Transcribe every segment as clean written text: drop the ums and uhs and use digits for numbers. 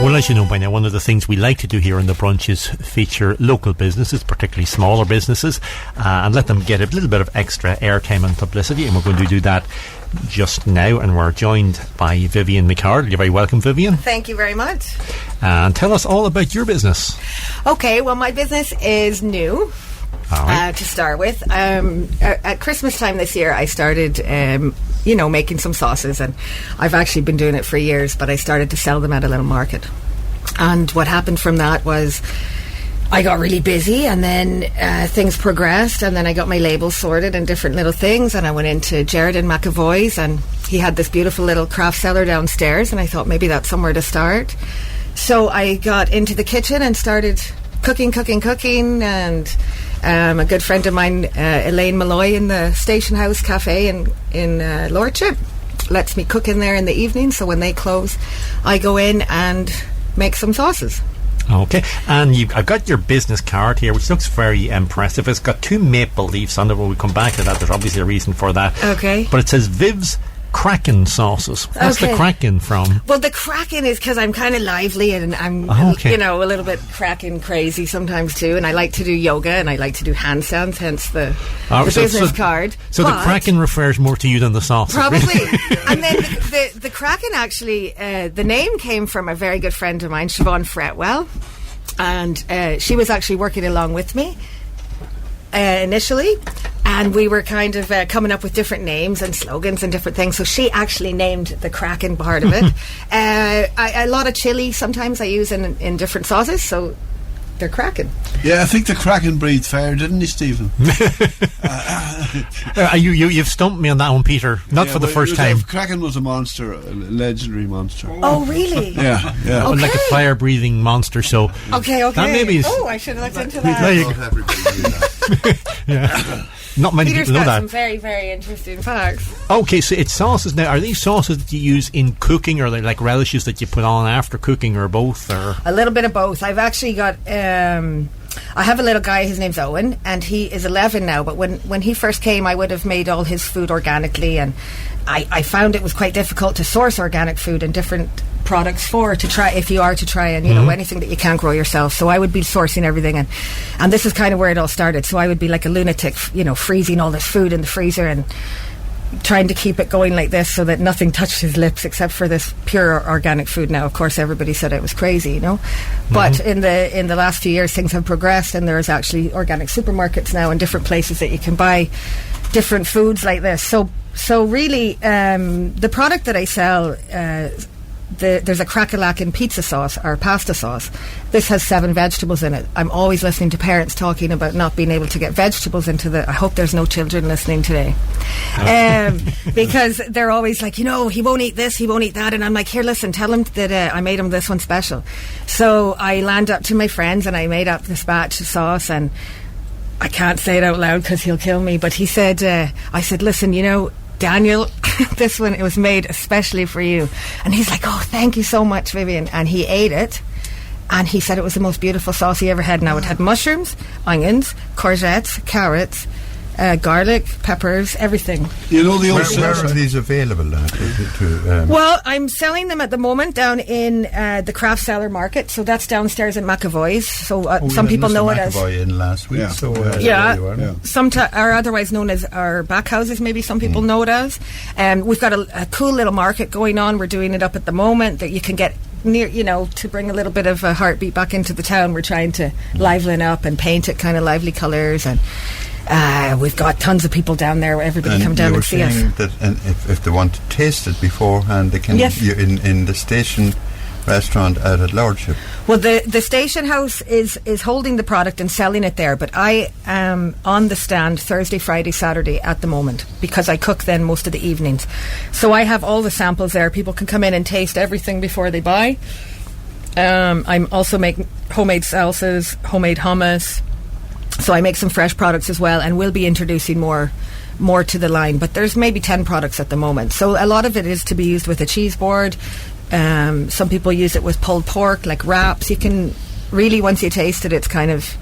Well, as you know by now, one of the things we like to do here in the brunch is feature local businesses, particularly smaller businesses, and let them get a little bit of extra airtime and publicity, and we're going to do that just now, and we're joined by Vivian McCard. You're very welcome, Vivian. Thank you very much. And tell us all about your business. Okay, well, my business is new. To start with, at Christmas time this year, I started, making some sauces, and I've actually been doing it for years, but I started to sell them at a little market. And what happened from that was I got really busy, and then things progressed, and then I got my labels sorted and different little things, and I went into Jared and McAvoy's, and he had this beautiful little craft cellar downstairs, and I thought maybe that's somewhere to start. So I got into the kitchen and started cooking, and a good friend of mine, Elaine Malloy, in the Station House Cafe in Lordship, lets me cook in there in the evening, so when they close, I go in and make some sauces. Okay, and I've got your business card here, which looks very impressive. It's got 2 maple leaves on it. We'll come back to that. There's obviously a reason for that. Okay. But it says Vivs Krackin sauces. What's the Krackin from? Well, the Krackin is because I'm kind of lively, and I'm, a little bit Krackin crazy sometimes too, and I like to do yoga, and I like to do handstands, hence the business card. So the Krackin refers more to you than the sauce. Probably. And then the Krackin, actually, the name came from a very good friend of mine, Siobhan Fretwell, and she was actually working along with me initially, and we were kind of coming up with different names and slogans and different things. So she actually named the Krackin part of it. A lot of chili sometimes I use in different sauces, so they're Krackin. Yeah, I think the Krackin breathed fire, didn't he, Stephen? You've stumped me on that one, Peter. Not for the first time. Krackin was a monster, a legendary monster. Oh, really? Yeah. Okay. Like a fire-breathing monster. So okay. That maybe is, I should have looked into that. Not everybody knew that. Yeah. Not many Peter's people know got that. some very, very interesting facts. Okay, so it's sauces now. Are these sauces that you use in cooking, or are they like relishes that you put on after cooking, or both? Or a little bit of both. I've actually got I have a little guy, his name's Owen, and he is 11 now, but when he first came, I would have made all his food organically, and I found it was quite difficult to source organic food and different products to try and anything that you can't grow yourself. So I would be sourcing everything, and this is kind of where it all started. So I would be like a lunatic, freezing all this food in the freezer and trying to keep it going like this so that nothing touched his lips except for this pure organic food. Now, of course, everybody said it was crazy, but in the last few years things have progressed, and there's actually organic supermarkets now and different places that you can buy different foods like this. So really, the product that I sell, there's a Krackin pizza sauce or pasta sauce. This has 7 vegetables in it. I'm always listening to parents talking about not being able to get vegetables into I hope there's no children listening today. Because they're always like, he won't eat this, he won't eat that. And I'm like, here, listen, tell him that I made him this one special. So I land up to my friends and I made up this batch of sauce, and I can't say it out loud because he'll kill me. But he said, I said, listen, Daniel, this one, it was made especially for you. And he's like, oh, thank you so much, Vivian. And he ate it, and he said it was the most beautiful sauce he ever had. Now, it had mushrooms, onions, courgettes, carrots, garlic, peppers, everything. Where are these available? Well, I'm selling them at the moment down in the Craft Cellar Market, so that's downstairs in McAvoy's. So some people know it as McAvoy in last week. Or otherwise known as our back houses. Maybe some people know it as. We've got a cool little market going on. We're doing it up at the moment that you can get near, to bring a little bit of a heartbeat back into the town. We're trying to liven up and paint it kind of lively colours, and we've got tons of people down there. Everybody come down and see us. And if they want to taste it beforehand, they can in the station restaurant out at Lordship. Well, the Station House is holding the product and selling it there, but I am on the stand Thursday, Friday, Saturday at the moment, because I cook then most of the evenings. So I have all the samples there. People can come in and taste everything before they buy. I'm also making homemade salsas, homemade hummus. So I make some fresh products as well, and we'll be introducing more to the line. But there's maybe 10 products at the moment. So a lot of it is to be used with a cheese board. Some people use it with pulled pork, like wraps. You can really, once you taste it, it's kind of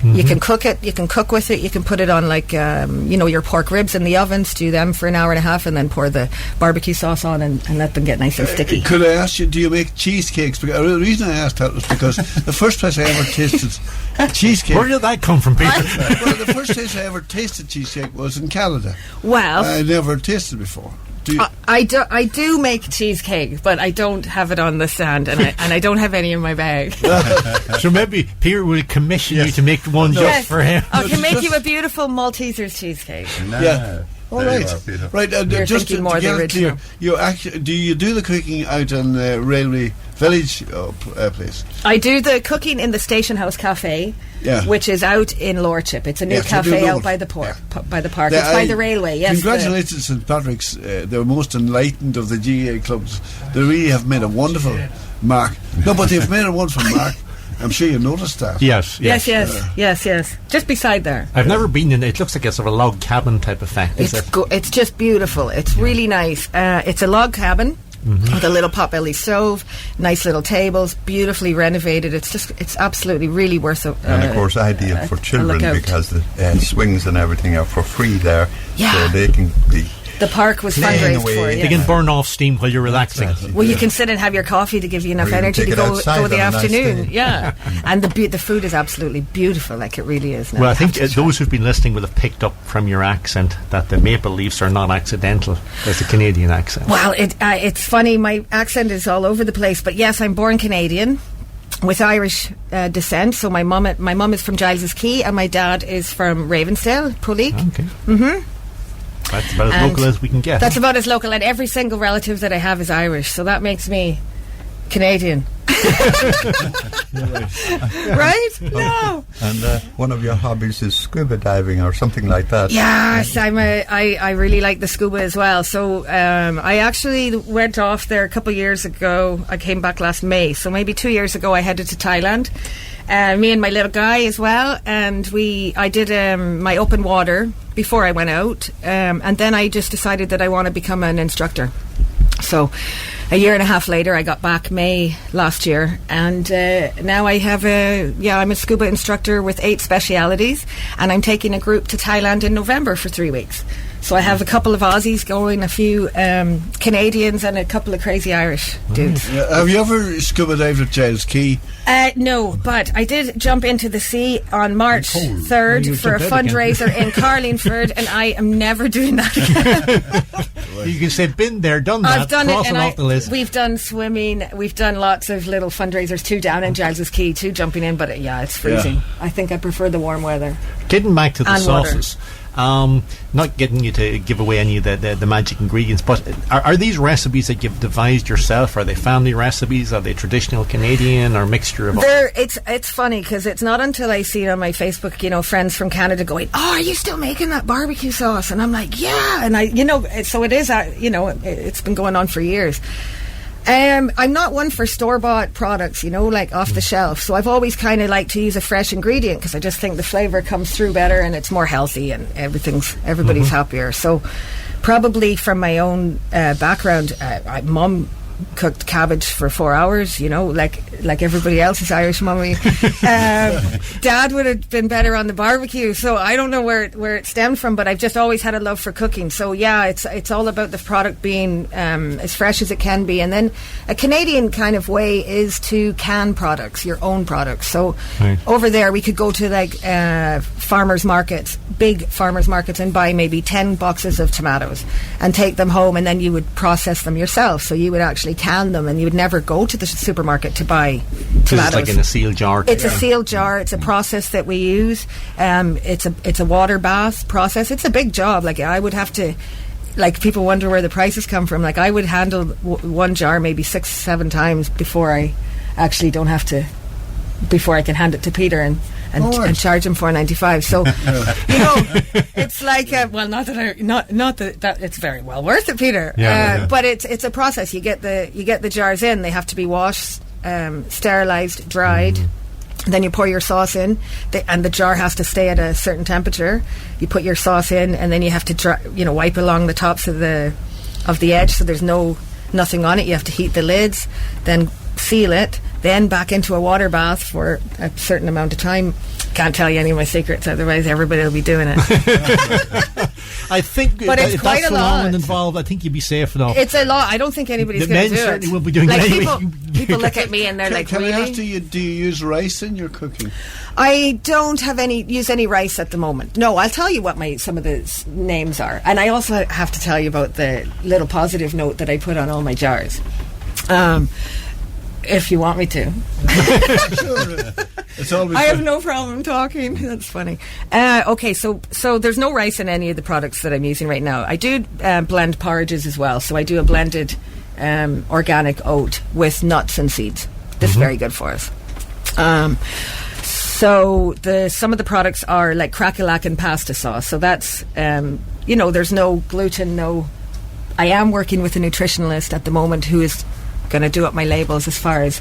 You can cook it, you can cook with it, you can put it on like, your pork ribs in the oven, stew them for an hour and a half, and then pour the barbecue sauce on and let them get nice and sticky. Could I ask you, do you make cheesecakes? Because the reason I asked that was because the first place I ever tasted cheesecake... Where did that come from, Peter? Well, the first place I ever tasted cheesecake was in Canada. Well... I never tasted before. I do make cheesecake, but I don't have it on the stand, and I don't have any in my bag. So maybe Peter will commission you to make one just for him. I can make you a beautiful Maltesers cheesecake. Yeah. All right. Right. You're just thinking more to the get it clear, original. do you do the cooking out in Railway Village place? I do the cooking in the Station House Cafe, which is out in Lordship. It's a new cafe out by the park. It's by the railway. Yes. Congratulations, St Patrick's. They're most enlightened of the GA clubs. They really have made a wonderful mark. No, but they've made a wonderful mark. I'm sure you noticed that. Yes. Just beside there. I've never been in it. It looks like it's sort of a log cabin type effect. It's just beautiful. It's really nice. It's a log cabin. With a little potbelly stove, nice little tables, beautifully renovated. It's absolutely really worth it. And of course, ideal for children because the swings and everything are for free there, so they can be. The park was fundraised for. They can burn off steam while you're relaxing. Well, you can sit and have your coffee to give you enough energy to go the afternoon. Nice and the food is absolutely beautiful, like it really is. Now well, I think those who've been listening will have picked up from your accent that the maple leaves are not accidental. There's a Canadian accent. Well, it's funny. My accent is all over the place, but yes, I'm born Canadian with Irish descent. So my mum is from Giles's Quay, and my dad is from Ravensdale, Puleek. Okay. That's about as local as we can get. That's about as local, and every single relative that I have is Irish, so that makes me Canadian. Right? No. And one of your hobbies is scuba diving or something like that. Yes, I really like the scuba as well. So I actually went off there a couple of years ago. I came back last May, so maybe 2 years ago I headed to Thailand. Me and my little guy as well, and I did my open water before I went out, and then I just decided that I want to become an instructor. So a year and a half later, I got back May last year, and now I have I'm a scuba instructor with 8 specialities, and I'm taking a group to Thailand in November for 3 weeks. So I have a couple of Aussies going, a few Canadians, and a couple of crazy Irish dudes. Have you ever scuba dived at Giles Quay? No, but I did jump into the sea on March 3rd for a fundraiser in Carlingford, and I am never doing that again. You can say, been there, done that. I've done it, and off the list. We've done swimming, we've done lots of little fundraisers too down in Giles's Quay too, jumping in, but it's freezing. Yeah. I think I prefer the warm weather. Getting back to the sauces. Not getting you to give away any of the magic ingredients, but are these recipes that you've devised yourself? Are they family recipes? Are they traditional Canadian or mixture of all? It's funny because it's not until I see it on my Facebook, friends from Canada going, "Oh, are you still making that barbecue sauce?" And I'm like, "Yeah," and so it is. It's been going on for years. I'm not one for store-bought products, like off the shelf. So I've always kind of liked to use a fresh ingredient because I just think the flavour comes through better and it's more healthy and everybody's happier. So probably from my own background, Mum cooked cabbage for 4 hours, like everybody else's Irish mummy. Dad would have been better on the barbecue, so I don't know where it stemmed from, but I've just always had a love for cooking. So it's all about the product being as fresh as it can be, and then a Canadian kind of way is to can products, your own products. So over there we could go to farmers markets, big farmers markets, and buy maybe 10 boxes of tomatoes and take them home, and then you would process them yourself. So you would actually can them, and you would never go to the supermarket to buy tomatoes. It's like in a sealed jar. It's a sealed jar. It's a process that we use. It's a water bath process. It's a big job. Like I would have to. Like people wonder where the prices come from. Like I would handle one jar maybe 6-7 times before I actually don't have to. Before I can hand it to Peter and charge him $4.95. So it's like not that it's very well worth it, Peter. But it's a process. You get the jars in. They have to be washed, sterilized, dried. Then you pour your sauce in, and the jar has to stay at a certain temperature. You put your sauce in, and then you have to wipe along the tops of the edge so there's nothing on it. You have to heat the lids, then seal it, then back into a water bath for a certain amount of time, can't tell you any of my secrets, otherwise everybody will be doing it. I think, but it's if quite that's a the lot involved, I think you'd be safe enough. It's a lot. I don't think anybody's The going to men do certainly it. will be doing like it anyway. people look at me and they're like, can really? I ask you, do you use rice in your cooking? I don't use any rice at the moment. No, I'll tell you what some of the names are. And I also have to tell you about the little positive note that I put on all my jars. If you want me to. Sure. It's always I have no problem talking. That's funny. Okay, so there's no rice in any of the products that I'm using right now. I do blend porridges as well. So I do a blended organic oat with nuts and seeds. This is very good for us. So some of the products are like Krackin pasta sauce. So that's there's no gluten, I am working with a nutritionalist at the moment who is going to do up my labels as far as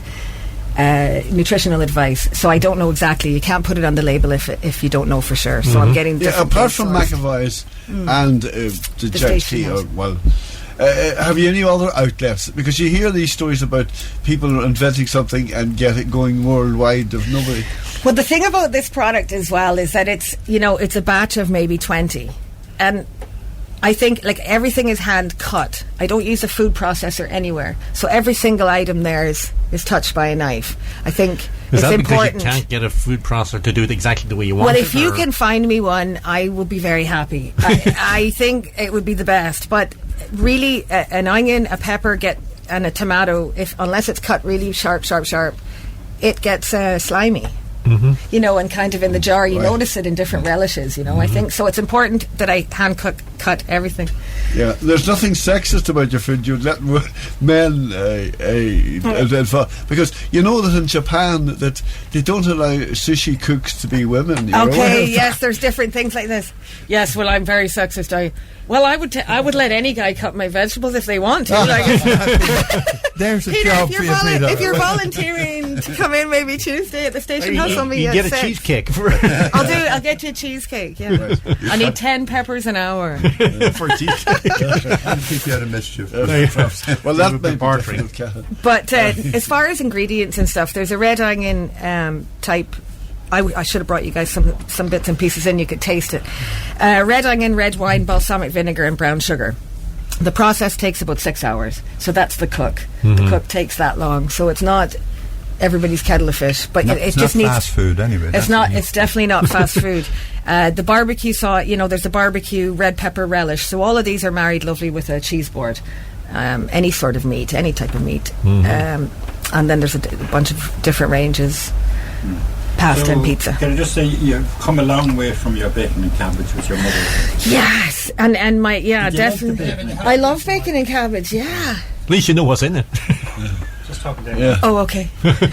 nutritional advice. So I don't know exactly. You can't put it on the label if you don't know for sure. So I'm getting different apart from McAvoy's and the Jack's Tea, have you any other outlets? Because you hear these stories about people inventing something and get it going worldwide of nobody. Well, the thing about this product as well is that it's a batch of maybe 20, and I think like everything is hand cut. I don't use a food processor anywhere, so every single item there is touched by a knife. I think is it's that important. Because you can't get a food processor to do it exactly the way you want? Well, if you can find me one, I will be very happy. I think it would be the best. But really, an onion, a pepper, and a tomato, unless it's cut really sharp, it gets slimy. And kind of in the jar, you notice it in different relishes. I think so. It's important that I hand cut everything. Yeah, there's nothing sexist about your food. You'd let men because you know that in Japan that they don't allow sushi cooks to be women. Okay, yes, there's different things like this. Yes, well, I'm very sexist. I would let any guy cut my vegetables if they want to. There's a Peter, job if you're volunteering to come in maybe Tuesday at the station, hustle me. You get a cheesecake. I'll get you a cheesecake. Yeah, right. I need 10 peppers an hour for a cheesecake. And keep you out of mischief. Well, that may be difficult. But as far as ingredients and stuff, there's a red onion type. I should have brought you guys some bits and pieces in. You could taste it. Red onion, red wine, balsamic vinegar, and brown sugar. The process takes about 6 hours. So that's the cook. The cook takes that long. So it's not everybody's kettle of fish, but it just needs fast food anyway. It's not. It's definitely not fast food. The barbecue sauce. There's a barbecue red pepper relish. So all of these are married lovely with a cheese board. Any sort of meat, any type of meat, and then there's a bunch of different ranges. Pasta and pizza. Can I just say you've come a long way from your bacon and cabbage with your mother? Yes, and my definitely. I love bacon and cabbage. Yeah. At least you know what's in it. Just talking there. Yeah. Oh, okay.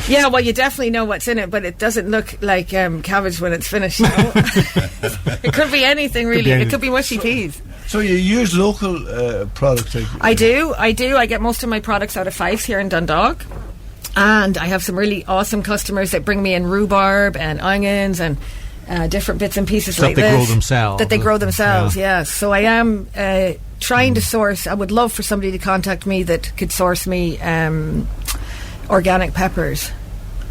Yeah, well, you definitely know what's in it, but it doesn't look like cabbage when it's finished. It could be anything, really. It could be mushy peas. So you use local products? I do. I get most of my products out of Fives here in Dundalk. And I have some really awesome customers that bring me in rhubarb and onions and different bits and pieces like this. That they grow themselves. That they grow themselves, yes. So I am trying to source. I would love for somebody to contact me that could source me organic peppers.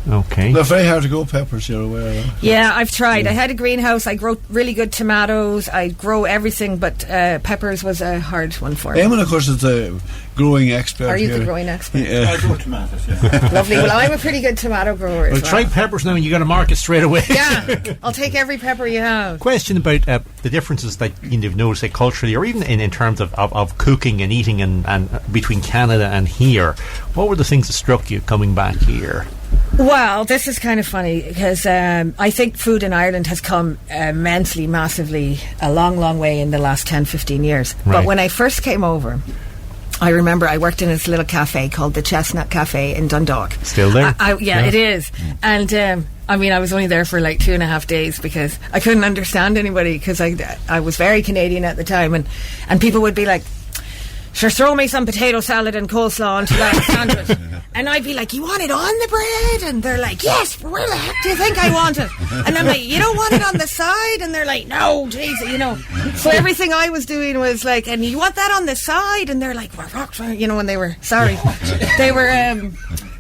Okay. They're very hard to grow peppers, you're aware of. Yeah, I've tried. I had a greenhouse. I grow really good tomatoes. I grow everything, but peppers was a hard one for me. Eamon, of course, is the growing expert. Are you here. the growing expert? Yeah. I grow tomatoes, yeah. Lovely. Well, I'm a pretty good tomato grower as well. Try peppers now and you got to mark it straight away. Yeah, I'll take every pepper you have. Question about the differences that you've noticed, say, culturally, or even in terms of cooking and eating and between Canada and here. What were the things that struck you coming back here? Well, this is kind of funny because I think food in Ireland has come immensely, massively, a long, long way in the last 10, 15 years. Right. But when I first came over, I remember I worked in this little cafe called the Chestnut Cafe in Dundalk. Still there? Yeah, it is. And I was only there for like 2.5 days because I couldn't understand anybody because I was very Canadian at the time, and people would be like, sure, throw me some potato salad and coleslaw onto that sandwich. And I'd be like, you want it on the bread? And they're like, yes, but where the heck do you think I want it? And I'm like, you don't want it on the side? And they're like, no, geez, So everything I was doing was like, and you want that on the side? And they're like, well, and they were, sorry. They were,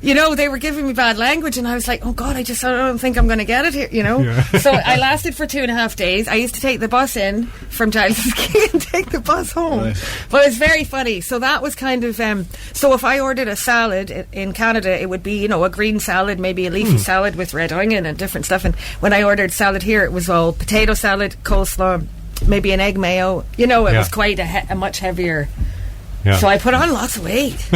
you know, they were giving me bad language, and I was like, oh God, I don't think I'm going to get it here, you know. Yeah. So I lasted for 2.5 days. I used to take the bus in from Giles Key and take the bus home. Right. But it was very funny. So that was kind of so if I ordered a salad in Canada, it would be, you know, a green salad, maybe a leafy salad with red onion and different stuff. And when I ordered salad here, it was all potato salad, coleslaw, maybe an egg mayo. You know, it was quite a much heavier. Yeah. So I put on lots of weight.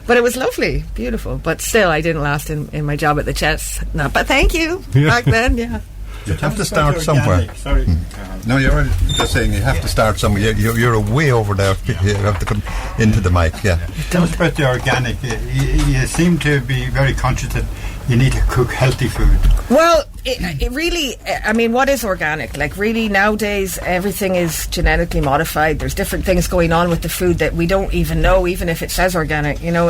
But it was lovely, beautiful. But still, I didn't last in my job at the Chess. No, but thank you. Back then, yeah. You have to start somewhere. Sorry. No, you're just saying you have to start somewhere. You're way over there. You have to come into the mic, yeah. Just about the organic, you seem to be very conscious that you need to cook healthy food. Well, it really, I mean, what is organic? Like, really, nowadays, everything is genetically modified. There's different things going on with the food that we don't even know, even if it says organic. You know,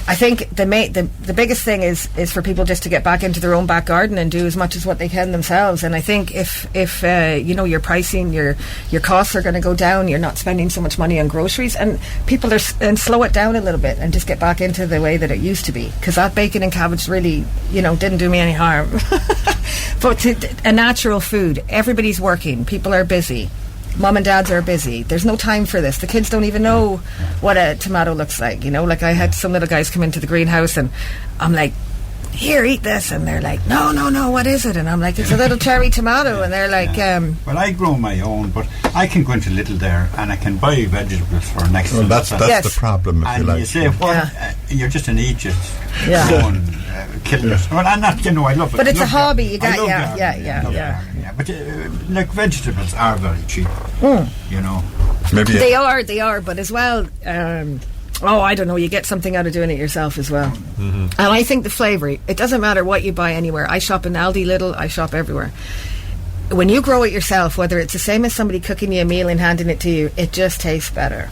I think the biggest thing is for people just to get back into their own back garden and do as much as what they can themselves. And I think if you know, your pricing, your costs are going to go down, you're not spending so much money on groceries, and people and slow it down a little bit and just get back into the way that it used to be. Because that bacon and cabbage really, you know, didn't do me any harm. But a natural food. Everybody's working. People are busy. Mum and dads are busy. There's no time for this. The kids don't even know what a tomato looks like, you know. Like, I had some little guys come into the greenhouse and I'm like, here, eat this, and they're like, no, what is it? And I'm like, it's a little cherry tomato, and they're like, well, I grow my own, but I can go into Little there and I can buy vegetables for next. Well, that's the problem, if and you like. You say, you're just an Egypt, going killing yourself. Well, I'm not, you know, I love it. But it's a hobby. You got, yeah. But like, vegetables are very cheap. You know, maybe they are, but as well. I don't know, you get something out of doing it yourself as well. And I think the flavour, it doesn't matter what you buy anywhere. I shop in Aldi, Lidl, I shop everywhere. When you grow it yourself, whether it's the same as somebody cooking you a meal and handing it to you, it just tastes better.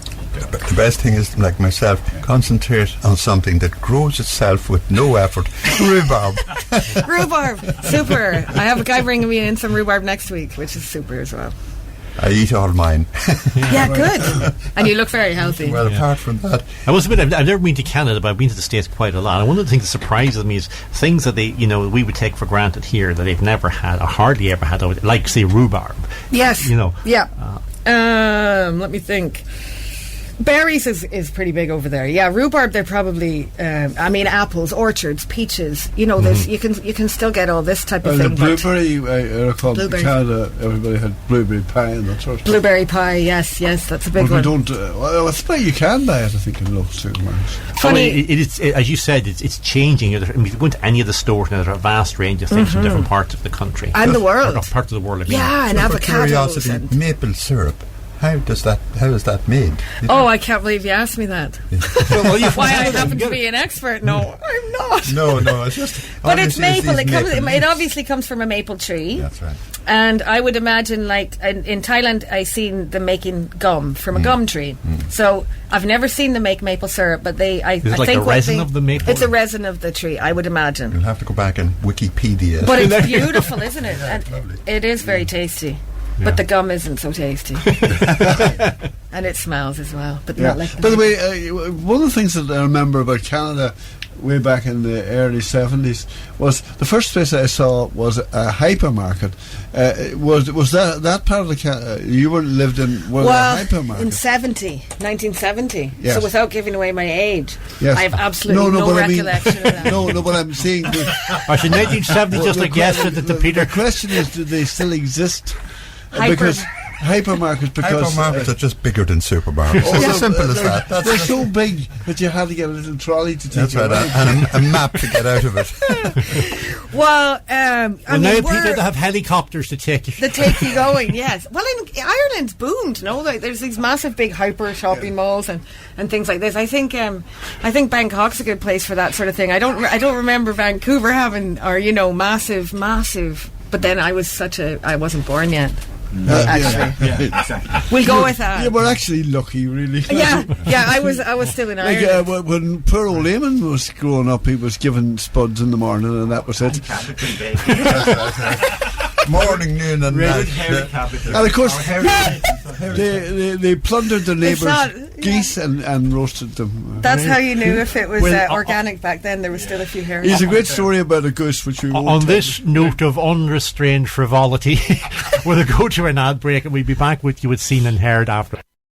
But the best thing is, like myself, concentrate on something that grows itself with no effort. Rhubarb. Rhubarb, super. I have a guy bringing me in some rhubarb next week, which is super as well. I eat all mine. Yeah, good. And you look very healthy. Well, apart from that, I've never been to Canada, but I've been to the States quite a lot. And one of the things that surprises me is things that we would take for granted here that they've never had or hardly ever had, like, say, rhubarb. Yes. You know. Yeah. Let me think. Berries is pretty big over there. Yeah, rhubarb, they're probably apples, orchards, peaches, you know, there's you can still get all this type of thing. The blueberry, I recall in Canada, everybody had blueberry pie and that sort of blueberry pie, yes, that's a big one. Don't, you can buy it, I think, in local supermarkets. Funny, it is, as you said, it's changing. If you go into any of the stores now, there are a vast range of things from different parts of the country and the world. Parts of the world. Yeah, and avocados. And maple syrup. How is that made? I can't believe you asked me that. Why I happen to be an expert? No, I'm not. No, it's just. But it's maple. It obviously comes from a maple tree. That's right. And I would imagine, like in Thailand, I seen them making gum from a gum tree. So I've never seen them make maple syrup, but I think the resin of the maple. It's a resin of the tree, I would imagine. You'll have to go back and Wikipedia. But it's beautiful, isn't it? And it is very tasty. But the gum isn't so tasty. And it smells as well. But not like that. By the way, one of the things that I remember about Canada way back in the early 70s was the first place I saw was a hypermarket. Was that part of the you lived in a hypermarket? In 1970. Yes. So without giving away my age, yes. I have absolutely no recollection of that. No, but I'm saying actually 1970, just like yesterday to Peter. The question is, do they still exist? Because hypermarkets are just bigger than supermarkets. It's as simple as that. They're so big that you had to get a little trolley to take. That's right, and a map to get out of it. Well, now Peter, they have helicopters to take you. They take you going, yes. Well, Ireland's boomed. No, like, there's these massive big hyper shopping malls and things like this. I think Bangkok's a good place for that sort of thing. I don't remember Vancouver having massive. But then I wasn't born yet. Actually, we'll go with that. Yeah, we're actually lucky, really. Yeah. I was still in Ireland. When poor old Eamon was growing up, he was given spuds in the morning, and that was it. Morning, noon, and night. And of course, they plundered the neighbours. geese and roasted them. That's how you knew if it was Well, organic back then. There was still a few hairs. Here's a great story about a goose, which we won't On tell this you. note of unrestrained frivolity, we'll go to an ad break and we'll be back with you with Seen and Heard after.